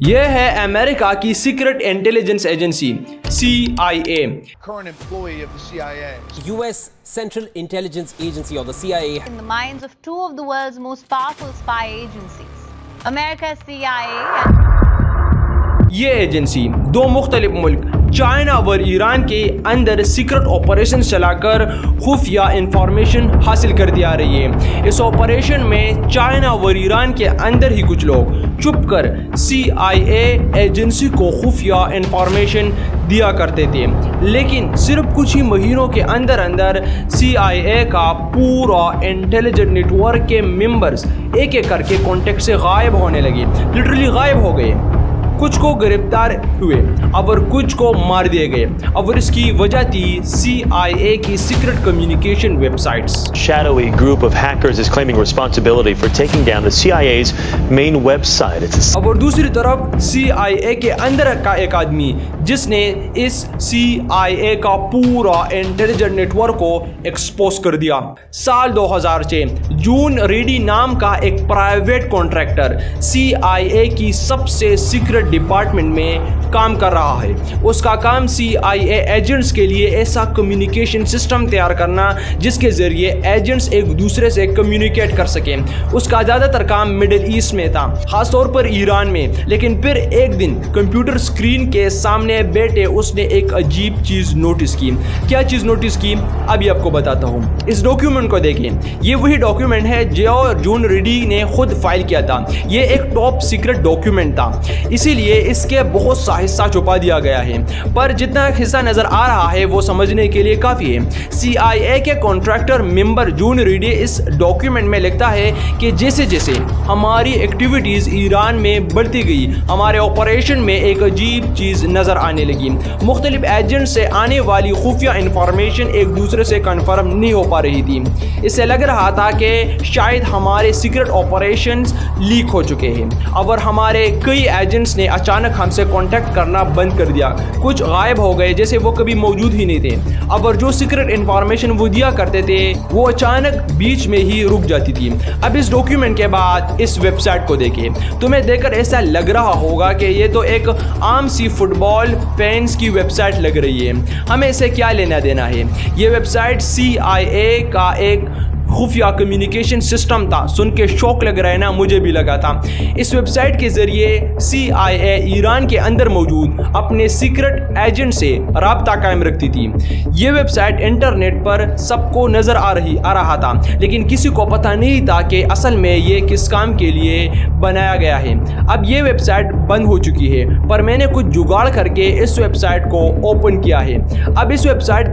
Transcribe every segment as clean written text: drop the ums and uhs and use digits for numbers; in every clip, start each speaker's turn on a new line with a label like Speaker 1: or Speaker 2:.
Speaker 1: یہ ہے امریکہ کی secret intelligence agency CIA.
Speaker 2: Current employee of the CIA.
Speaker 3: US Central Intelligence Agency or the CIA.
Speaker 4: In the minds of two of the world's most powerful spy agencies, America's CIA and
Speaker 1: یہ agency دو مختلف ملک China اور ایران کے اندر secret operation چلا کر خفیہ information حاصل کرتی آ رہی ہے. اس آپریشن میں چائنا اور ایران کے اندر ہی کچھ لوگ چھپ کر CIA ایجنسی کو خفیہ انفارمیشن دیا کرتے تھے، لیکن صرف کچھ ہی مہینوں کے اندر CIA کا پورا انٹیلیجنٹ نیٹ ورک کے ممبرز ایک ایک کر کے کانٹیکٹ سے غائب ہونے لگے، لٹرلی غائب ہو گئے. کچھ کو گرفتار ہوئے اور کچھ کو مار دیے گئے، اور اس کی وجہ تھی CIA کی secret communication web sites.
Speaker 5: Shadowy group of hackers is claiming responsibility for taking down the CIA's main website.
Speaker 1: اور دوسری طرف CIA کے اندر کا ایک آدمی جس نے اس CIA کا پورا انٹیلیجنٹ نیٹ ورک کو ایکسپوز کر دیا. سال 2006 جون ریڈی نام کا ایک پرائیویٹ کانٹریکٹر CIA کی سب سے سیکرٹ ڈپارٹمنٹ میں کام کر رہا ہے. اس کا کام CIA ایجنٹس کے لیے ایسا کمیونیکیشن سسٹم تیار کرنا جس کے ذریعے ایجنٹس ایک دوسرے سے کمیونیکیٹ کر سکیں. اس کا زیادہ تر کام مڈل ایسٹ میں تھا، خاص طور پر ایران میں. لیکن پھر ایک دن کمپیوٹر اسکرین کے سامنے بیٹھے اس نے ایک عجیب چیز نوٹس کی. کیا چیز نوٹس کی ابھی آپ کو بتاتا ہوں. اس ڈاکیومنٹ کو دیکھیں، یہ وہی ڈاکیومنٹ ہے جو جون ریڈی نے خود فائل کیا تھا. یہ ایک ٹاپ سیکرٹ ڈاکیومنٹ تھا، اسی لیے اس کے بہت سا حصہ چھپا دیا گیا ہے، پر جتنا حصہ نظر آ رہا ہے وہ سمجھنے کے لیے کافی ہے. CIA کے کانٹریکٹر ممبر جون ریڈی اس ڈاکیومنٹ میں لکھتا ہے کہ جیسے جیسے ہماری ایکٹیویٹیز ایران میں بڑھتی گئی، ہمارے آپریشن میں ایک عجیب چیز نظر آنے لگی. مختلف ایجنٹ سے آنے والی خفیہ انفارمیشن ایک دوسرے سے کنفرم نہیں ہو پا رہی تھی. اس سے لگ رہا تھا کہ شاید ہمارے سیکرٹ آپریشنز لیک ہو چکے ہیں، اور ہمارے کئی ایجنٹس نے اچانک ہم سے کانٹیکٹ کرنا بند کر دیا. کچھ غائب ہو گئے جیسے وہ کبھی موجود ہی نہیں تھے، اور جو سیکرٹ انفارمیشن وہ دیا کرتے تھے وہ اچانک بیچ میں ہی رک جاتی تھی. اب اس ڈاکیومنٹ کے بعد اس ویب سائٹ کو دیکھیں. تمہیں دیکھ کر ایسا لگ رہا ہوگا کہ یہ تو ایک عام سی فٹ بال فینس کی ویب سائٹ لگ رہی ہے، ہمیں اسے کیا لینا دینا ہے. یہ ویب سائٹ CIA کا ایک خفیہ کمیونیکیشن سسٹم تھا. سن کے شوق لگ رہا ہے نا، مجھے بھی لگا تھا. اس ویب سائٹ کے ذریعے CIA ایران کے اندر موجود اپنے سیکرٹ ایجنٹ سے رابطہ قائم رکھتی تھی. یہ ویب سائٹ انٹرنیٹ پر سب کو نظر آ رہا تھا، لیکن کسی کو پتہ نہیں تھا کہ اصل میں یہ کس کام کے لیے بنایا گیا ہے. اب یہ ویب سائٹ بند ہو چکی ہے، پر میں نے کچھ جگاڑ کر کے اس ویب سائٹ کو اوپن کیا ہے. اب اس ویب سائٹ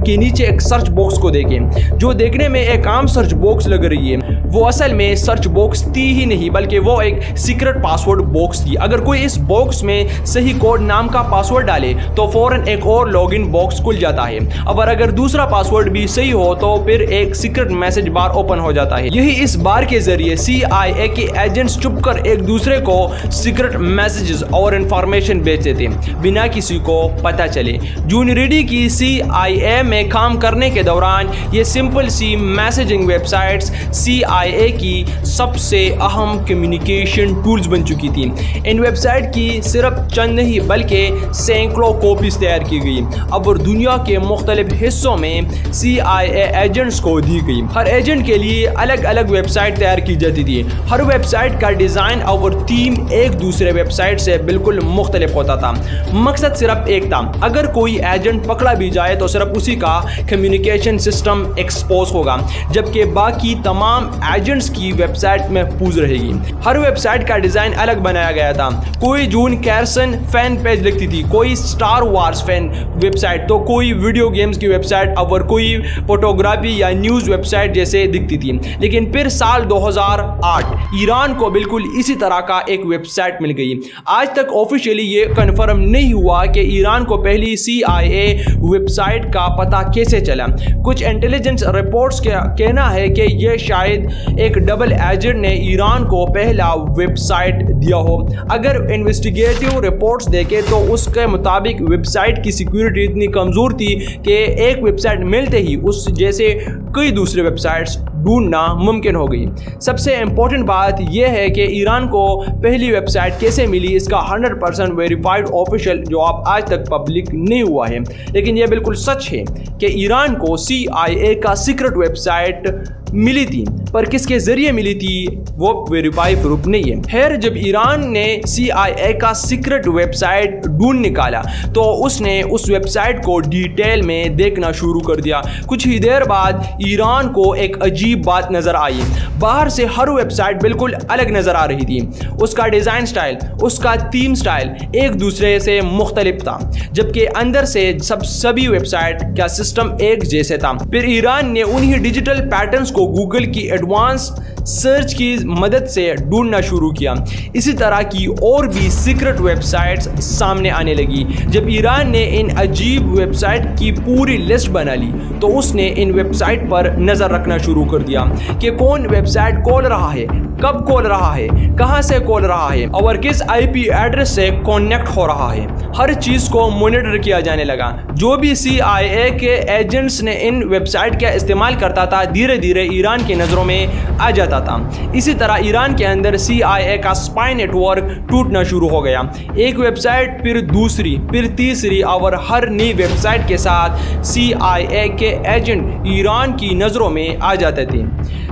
Speaker 1: کے نیچے ایک سرچ باکس کو دیکھیں، جو دیکھنے میں ایک عام سرچ باکس لگ رہی ہے. وہ اصل میں سرچ باکس تھی ہی نہیں، بلکہ وہ ایک سیکرٹ پاسورڈ باکس تھی. اگر کوئی اس باکس میں صحیح کوڈ نام کا پاسورڈ ڈالے تو فوراً ایک اور لاگ ان باکس کھل جاتا ہے، اور اگر دوسرا پاسورڈ بھی صحیح ہو تو پھر ایک سیکرٹ میسج بار اوپن ہو جاتا ہے. یہی اس بار کے ذریعے CIA کے ایجنٹس چھپ کر ایک دوسرے کو سیکرٹ میسجز اور انفارمیشن بیچتے تھے بنا کسی کو پتہ چلے. جون ریڈی کی CIA میں کام کرنے کے دوران یہ سمپل سی میسجنگ ویب سائٹس CIA کی سب سے اہم کمیونیکیشن ٹولز بن چکی تھی. ان ویب سائٹ کی صرف چند نہیں بلکہ سینکڑوں کاپیز تیار کی گئی اور دنیا کے مختلف حصوں میں CIA ایجنٹس کو دی گئی. ہر ایجنٹ کے لیے الگ الگ ویب سائٹ تیار کی جاتی تھی. ہر ویب سائٹ کا ڈیزائن اور تھیم ایک دوسرے ویب سائٹ سے بالکل مختلف ہوتا تھا. مقصد صرف ایک تھا، اگر کوئی ایجنٹ پکڑا بھی جائے تو صرف اسی کا کمیونیکیشن سسٹم ایکسپوز ہوگا، جبکہ باقی تمام ایجنٹس کی ویب سائٹ محفوظ رہے گی. ہر ویب سائٹ کا ڈیزائن الگ بنایا گیا تھا. کوئی جون کیرسن فین پیج لکھتی تھی، کوئی Star Wars fan website, تو کوئی ویڈیو گیمز کی ویب سائٹ اور کوئی فوٹوگرافی یا نیوز ویب سائٹ جیسے دکھتی تھی. لیکن پھر سال 2008 ایران کو بالکل اسی طرح کا ایک ویب سائٹ مل گئی. آج تک آفیشیلی یہ کنفرم نہیں ہوا کہ ایران کو پہلی CIA ویب سائٹ کا پتہ کیسے چلا. کچھ انٹیلیجنس رپورٹس کا کہنا ہے کہ یہ شاید ایک ڈبل ایجنٹ نے ایران کو پہلا ویب سائٹ دیا ہو. اگر انویسٹیگیٹو رپورٹس دیکھیں تو اس کے مطابق ویب سائٹ کی سیکیورٹی اتنی کمزور تھی کہ ایک ویب سائٹ ملتے ہی اس جیسے کئی دوسرے ویب سائٹس ढूंढना मुमकिन हो गई। सबसे इम्पोर्टेंट बात यह है कि ईरान को पहली वेबसाइट कैसे मिली, इसका 100% वेरीफाइड ऑफिशियल जवाब आज तक पब्लिक नहीं हुआ है, लेकिन यह बिल्कुल सच है कि ईरान को CIA का सीक्रेट वेबसाइट मिली थी, पर किसके जरिए मिली थी वो वेरीफाई प्रूफ नहीं है। खैर, जब ईरान ने CIA का सीक्रेट वेबसाइट ढूंढ निकाला तो उसने उस वेबसाइट को डिटेल में देखना शुरू कर दिया। कुछ ही देर बाद ईरान को एक अजीब बात नज़र आई। बाहर से हर वेबसाइट बिल्कुल अलग नज़र आ रही थी। उसका डिज़ाइन स्टाइल, उसका थीम स्टाइल एक दूसरे से मुख्तलिफ था, जबकि अंदर से सभी वेबसाइट का सिस्टम एक जैसे था। फिर ईरान ने उन्हीं डिजिटल पैटर्न्स को गूगल की एडवांस सर्च की मदद से ढूंढना शुरू किया। इसी तरह की और भी सीक्रेट वेबसाइट्स सामने आने लगी। जब ईरान ने इन अजीब वेबसाइट की पूरी लिस्ट बना ली तो उसने इन वेबसाइट पर नज़र रखना शुरू कर दिया कि कौन वेबसाइट खोल रहा है, कब खोल रहा है, कहां से खोल रहा है और किस IP एड्रेस से कनेक्ट हो रहा है। हर चीज़ को मॉनिटर किया जाने लगा। जो भी CIA के एजेंट्स ने इन वेबसाइट का इस्तेमाल करता था धीरे धीरे ईरान की नज़रों में आ जाता था। इसी तरह ईरान के अंदर CIA का स्पाई नेटवर्क टूटना शुरू हो गया। एक वेबसाइट फिर दूसरी फिर तीसरी और हर नई वेबसाइट के साथ CIA के एजेंट ईरान की नज़रों में आ जाते थे।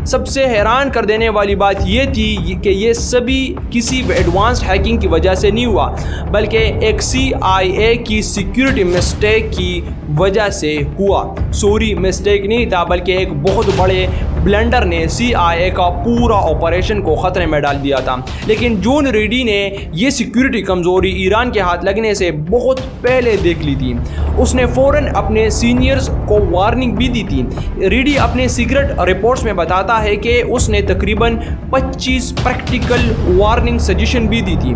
Speaker 1: सबसे हैरान कर देने वाली बात यह थी कि ये सभी किसी एडवांस्ड हैकिंग की वजह से नहीं हुआ, बल्कि एक CIA की सिक्योरिटी मिस्टेक की वजह से हुआ। सॉरी, मिस्टेक नहीं था, बल्कि एक बहुत बड़े ब्लेंडर ने CIA का पूरा ऑपरेशन को ख़तरे में डाल दिया था। लेकिन जॉन रीडी ने यह सिक्योरिटी कमज़ोरी ईरान के हाथ लगने से बहुत पहले देख ली थी। उसने फ़ौरन अपने सीनियर्स को वार्निंग भी दी थी। रीडी अपने सीक्रेट रिपोर्ट्स में बताता है कि उसने तकरीबन 25 प्रैक्टिकल वार्निंग सजेशन भी दी थी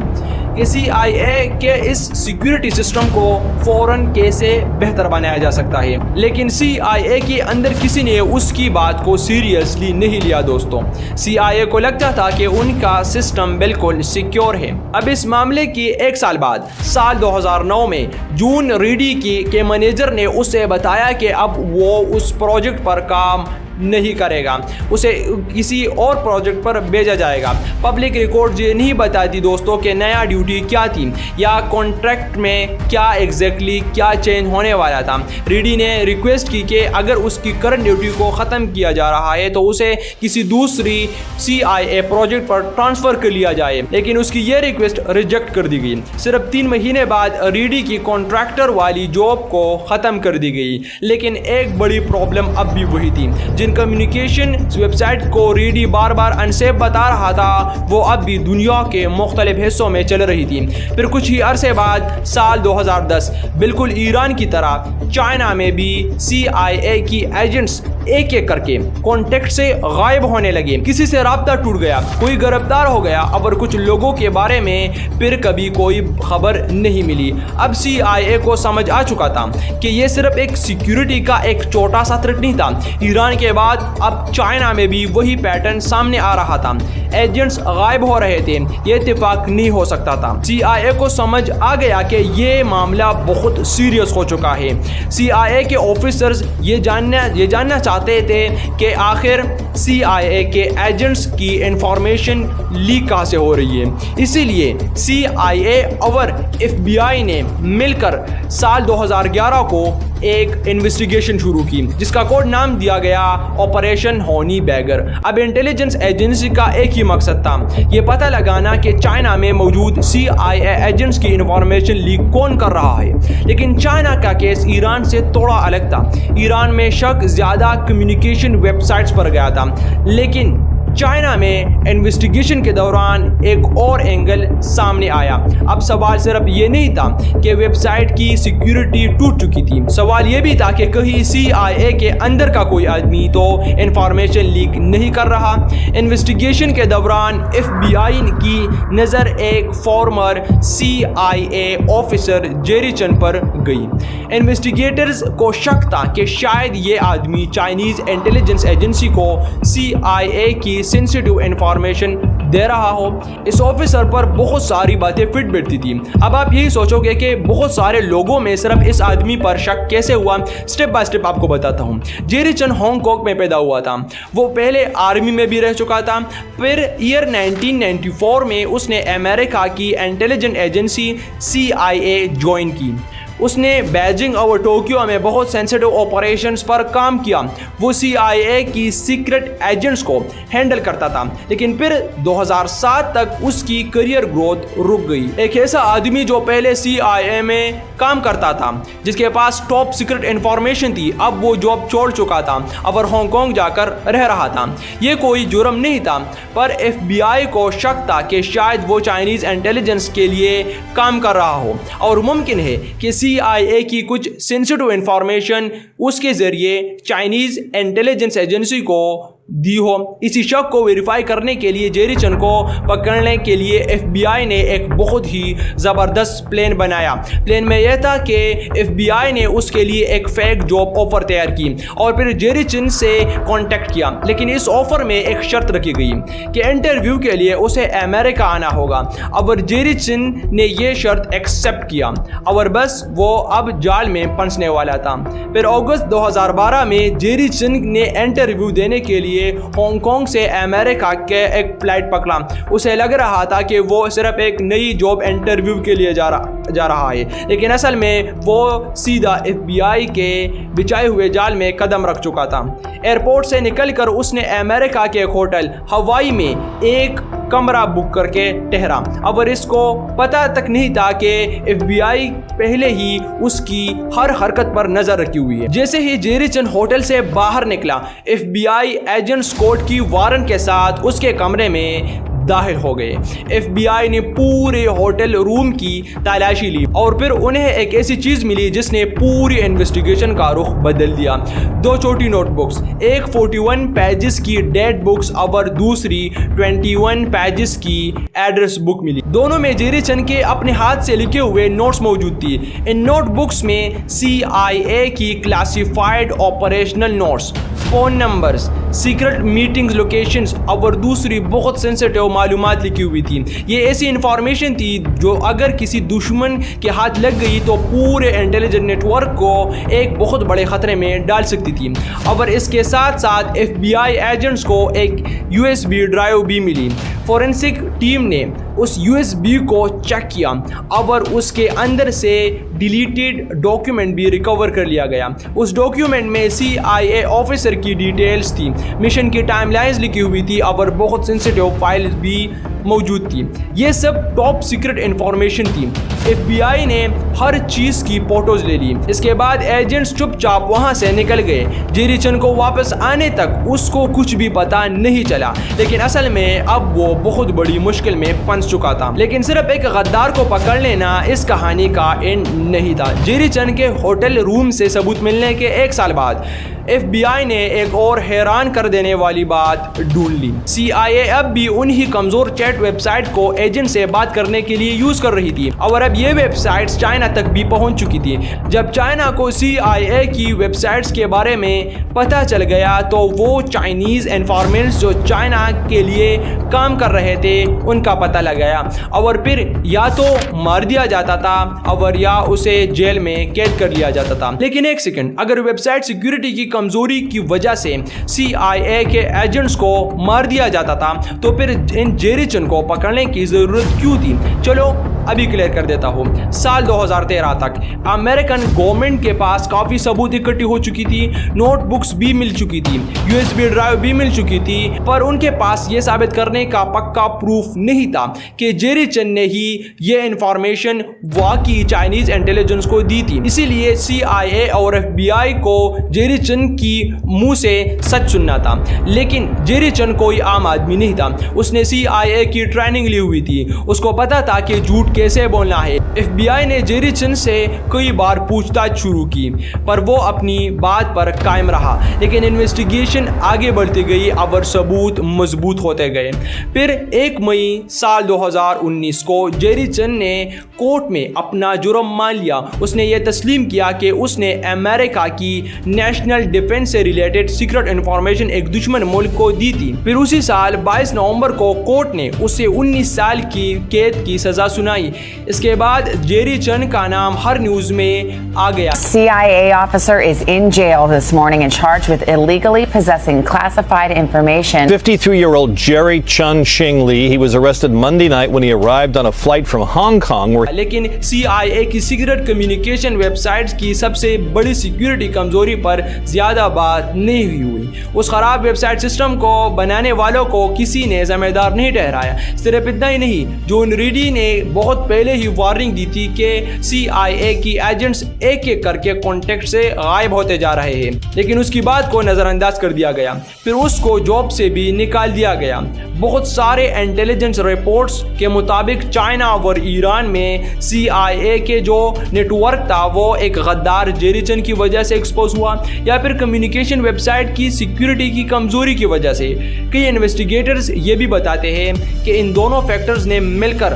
Speaker 1: कि CIA के इस सिक्योरिटी सिस्टम को फ़ौरन कैसे बेहतर बनाया जा सकता है। लेकिन CIA के अंदर किसी ने उसकी बात को सीरियसली नहीं लिया दोस्तों। CIA को लगता था कि उनका सिस्टम बिल्कुल सिक्योर है। अब इस मामले की एक साल बाद साल 2009 में जॉन रीडी के मैनेजर ने उसे बताया कि अब वो उस प्रोजेक्ट पर काम नहीं करेगा, उसे किसी और प्रोजेक्ट पर भेजा जाएगा। पब्लिक रिकॉर्ड ये नहीं बताती दोस्तों कि नया ड्यूटी क्या थी या कॉन्ट्रैक्ट में क्या चेंज होने वाला था। रीडी ने रिक्वेस्ट की कि अगर उसकी करंट ड्यूटी को ख़त्म किया जा रहा है तो उसे किसी दूसरी CIA प्रोजेक्ट पर ट्रांसफ़र कर लिया जाए, लेकिन उसकी यह रिक्वेस्ट रिजेक्ट कर दी गई। सिर्फ 3 महीने बाद रीडी की कॉन्ट्रैक्टर वाली जॉब को ख़त्म कर दी गई। लेकिन एक बड़ी प्रॉब्लम अब भी वही थी। जिन कम्युनिकेशन वेबसाइट को रीडी बार बार अनसेफ बता रहा था वो अब भी दुनिया के मुख्तलिफ हिस्सों में चल रही थी। फिर कुछ ही अरसे बाद साल 2010 बिल्कुल ईरान की तरह चाइना में भी CIA की एजेंट्स एक एक करके कॉन्टेक्ट से गायब होने लगे। किसी से राब्ता टूट गया, कोई गिरफ्तार हो गया और कुछ लोगों के बारे में फिर कभी कोई खबर नहीं मिली। अब CIA को समझ आ चुका था कि ये सिर्फ एक सिक्योरिटी का एक छोटा सा थ्रेट नहीं था। ईरान के बाद अब चाइना में भी वही पैटर्न सामने आ रहा था। एजेंट्स गायब हो रहे थे, ये इत्तेफाक नहीं हो सकता था। CIA को समझ आ गया कि ये मामला बहुत सीरियस हो चुका है। CIA के ऑफिसर्स ये जानना चाहते थे कि आखिर CIA के एजेंट्स की इंफॉर्मेशन लीक कहाँ से हो रही है। इसीलिए CIA और FBI ने मिलकर साल 2011 को एक इन्वेस्टिगेशन शुरू की जिसका कोड नाम दिया गया ऑपरेशन हनी बैगर। अब इंटेलिजेंस एजेंसी का एक ही मकसद था, ये पता लगाना कि चाइना में मौजूद CIA एजेंट्स की इंफॉर्मेशन लीक कौन कर रहा है। लेकिन चाइना का केस ईरान से थोड़ा अलग था। ईरान में शक ज़्यादा कम्युनिकेशन वेबसाइट्स पर गया था, लेकिन चाइना में इन्वेस्टिगेशन के दौरान एक और एंगल सामने आया। अब सवाल सिर्फ ये नहीं था कि वेबसाइट की सिक्योरिटी टूट चुकी थी, सवाल ये भी था कि कहीं CIA के अंदर का कोई आदमी तो इंफॉर्मेशन लीक नहीं कर रहा। इन्वेस्टिगेशन के दौरान FBI की नज़र एक फॉर्मर CIA ऑफिसर जेरी चन पर गई। इन्वेस्टिगेटर्स को शक था कि शायद ये आदमी चाइनीज़ इंटेलिजेंस एजेंसी को CIA की सेंसिटिव इंफॉर्मेशन दे रहा हो। इस ऑफिसर पर बहुत सारी बातें फिट बैठती थी। अब आप यही सोचोगे कि बहुत सारे लोगों में सिर्फ इस आदमी पर शक कैसे हुआ। स्टेप बाय स्टेप आपको बताता हूँ। जेरी चन हांगकांग में पैदा हुआ था। वो पहले आर्मी में भी रह चुका था। फिर ईयर 1994 में उसने अमेरिका की इंटेलिजेंस एजेंसी CIA ज्वाइन की। उसने बीजिंग और टोक्यो में बहुत सेंसिटिव ऑपरेशंस पर काम किया। वो CIA की सीक्रेट एजेंट्स को हैंडल करता था। लेकिन फिर 2007 तक उसकी करियर ग्रोथ रुक गई। एक ऐसा आदमी जो पहले CIA में काम करता था, जिसके पास टॉप सीक्रेट इंफॉर्मेशन थी, अब वो जॉब छोड़ चुका था और हांगकांग जाकर रह रहा था। ये कोई जुर्म नहीं था, पर FBI को शक था कि शायद वो चाइनीज इंटेलिजेंस के लिए काम कर रहा हो और मुमकिन है कि CIA की कुछ सेंसिटिव इंफॉर्मेशन उसके जरिए चाइनीज इंटेलिजेंस एजेंसी को दी हो। इसी शक को वेरीफाई करने के लिए जेरी चन को पकड़ने के लिए FBI ने एक बहुत ही ज़बरदस्त प्लान बनाया। प्लान में यह था कि FBI ने उसके लिए एक फेक जॉब ऑफर तैयार की और फिर जेरी चन से कांटेक्ट किया। लेकिन इस ऑफर में एक शर्त रखी गई कि इंटरव्यू के लिए उसे अमेरिका आना होगा। और जेरी चन ने यह शर्त एक्सेप्ट किया और बस वो अब जाल में फंसने वाला था। फिर अगस्त 2012 में जेरी चन ने इंटरव्यू देने के लिए हांगकांग से अमेरिका के एक फ्लाइट पकड़ा। उसे लग रहा था कि वो सिर्फ एक नई जॉब इंटरव्यू के लिए जा रहा है, लेकिन असल में वो सीधा FBI के बिछाए हुए जाल में कदम रख चुका था। एयरपोर्ट से निकलकर उसने अमेरिका के एक होटल हवाई में एक कमरा बुक करके ठहरा और इसको पता तक नहीं था कि FBI पहले ही उसकी हर हरकत पर नजर रखी हुई है। जैसे ही जेरी चन होटल से बाहर निकला, FBI एजेंट्स कोर्ट की वारंट के साथ उसके कमरे में दाखिल हो गए। FBI ने पूरे होटल रूम की तलाशी ली और फिर उन्हें एक ऐसी चीज मिली जिसने पूरी इन्वेस्टिगेशन का रुख बदल दिया। 2 छोटी नोटबुक्स, एक 41 पेजेस की डेट बुक्स और दूसरी 21 पेजेस की एड्रेस बुक मिली। दोनों में जेरी चन के अपने हाथ से लिखे हुए नोट्स मौजूद थी। इन नोटबुक्स में CIA की classified operational notes, phone numbers, secret meetings locations और दूसरी बहुत सेंसिटिव मालूमात लिखी हुई थी। ये ऐसी इंफॉर्मेशन थी जो अगर किसी दुश्मन के हाथ लग गई तो पूरे इंटेलिजेंस नेटवर्क को एक बहुत बड़े खतरे में डाल सकती थी। और इसके साथ साथ FBI एजेंट्स को एक USB ड्राइव भी मिली। फॉरेंसिक टीम ने उस USB को चेक किया और उसके अंदर से डिलीटेड डॉक्यूमेंट भी रिकवर कर लिया गया। उस डॉक्यूमेंट में CIA ऑफिसर की डिटेल्स थी, मिशन की टाइमलाइंस लिखी हुई थी और बहुत सेंसिटिव फाइल्स भी मौजूद थी। ये सब टॉप सीक्रेट इंफॉर्मेशन थी। FBI ने हर चीज की फोटोज ले ली। इसके बाद एजेंट्स चुपचाप वहां से निकल गए। जेरी चन को वापस आने तक उसको कुछ भी पता नहीं चला, लेकिन असल में अब वो बहुत बड़ी मुश्किल में फंस चुका था। लेकिन सिर्फ एक गद्दार को पकड़ लेना इस कहानी का एंड नहीं था। जेरी चन के होटल रूम से सबूत मिलने के 1 साल बाद FBI ने एक और हैरान कर देने वाली बात ढूंढ ली। CIA अब भी उन्हीं कमजोर चैट वेबसाइट को एजेंट से बात करने के लिए यूज कर रही थी और अब ये वेबसाइट्स चाइना तक भी पहुंच चुकी थी। जब चाइना को CIA की वेबसाइट्स के बारे में पता चल गया तो वो चाइनीज इन्फॉर्मेंट्स जो चाइना के लिए काम कर रहे थे उनका पता लगाया और फिर या तो मार दिया जाता था और या उसे जेल में कैद कर लिया जाता था। लेकिन एक सेकंड, अगर वेबसाइट सिक्योरिटी की कमजोरी की वजह से CIA के एजेंट्स को मार दिया जाता था तो फिर इन जेरी चन को पकड़ने की जरूरत क्यों थी? चलो अभी क्लियर कर देता हूँ। साल 2013 तक अमेरिकन गवर्नमेंट के पास काफ़ी सबूत इकट्ठी हो चुकी थी, नोटबुक्स भी मिल चुकी थी, USB ड्राइव भी मिल चुकी थी, पर उनके पास ये साबित करने का पक्का प्रूफ नहीं था कि जेरी चन ने ही ये इंफॉर्मेशन वाकई चाइनीज इंटेलिजेंस को दी थी। इसीलिए CIA और FBI को जेरी चन की मुंह से सच सुनना था। लेकिन जेरी चन कोई आम आदमी नहीं था। उसने CIA की ट्रेनिंग ली हुई थी, उसको पता था कि झूठ कैसे बोलना है। FBI ने जेरी चन से कई बार पूछताछ शुरू की पर वो अपनी बात पर कायम रहा। लेकिन इन्वेस्टिगेशन आगे बढ़ती गई और सबूत मजबूत होते गए। फिर 1 मई साल 2019 को जेरी चन ने कोर्ट में अपना जुर्म मान लिया। उसने ये तस्लीम किया कि उसने अमेरिका की नेशनल ڈیفنس سے ریلیٹڈ سیکرٹ انفارمیشن ایک دشمن ملک کو دی تھی. پھر اسی سال 22 نومبر کو کورٹ نے اسے 19 سال کی قید کی سزا سنائی. اس کے بعد جیری چن کا نام ہر نیوز میں آ گیا.
Speaker 6: CIA officer is in jail this morning and charged with illegally possessing classified information.
Speaker 7: 53-year-old Jerry Chun Shing Lee, he was arrested Monday night when he arrived on a flight from Hong Kong.
Speaker 1: لیکن CIA کی secret communication web sites کی سب سے بڑی security کمزوری پر زیادہ بات نہیں ہوئی. اس خراب ویب سائٹ سسٹم کو بنانے والوں کو کسی نے ذمہ دار نہیں ٹھہرایا. صرف اتنا ہی نہیں، جون ریڈی نے بہت پہلے ہی وارننگ دی تھی کہ CIA کی ایجنٹس ایک ایک کر کے کانٹیکٹ سے غائب ہوتے جا رہے ہیں، لیکن اس کی بات کو نظر انداز کر دیا گیا. پھر اس کو جاب سے بھی نکال دیا گیا. بہت سارے انٹیلیجنس رپورٹس کے مطابق چائنا اور ایران میں CIA کے جو نیٹ ورک تھا وہ ایک غدار جیری چن کی وجہ سے ایکسپوز ہوا، یا پھر کمیونیکیشن ویب سائٹ کی سیکیورٹی کی کمزوری کی وجہ سے. کئی انویسٹیگیٹرز یہ بھی بتاتے ہیں کہ ان دونوں فیکٹرز نے مل کر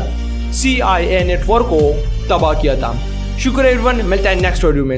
Speaker 1: CIA نیٹ ورک کو تباہ کیا تھا. شکریہ ایوریون، ملتا ہے نیکسٹ ویڈیو میں.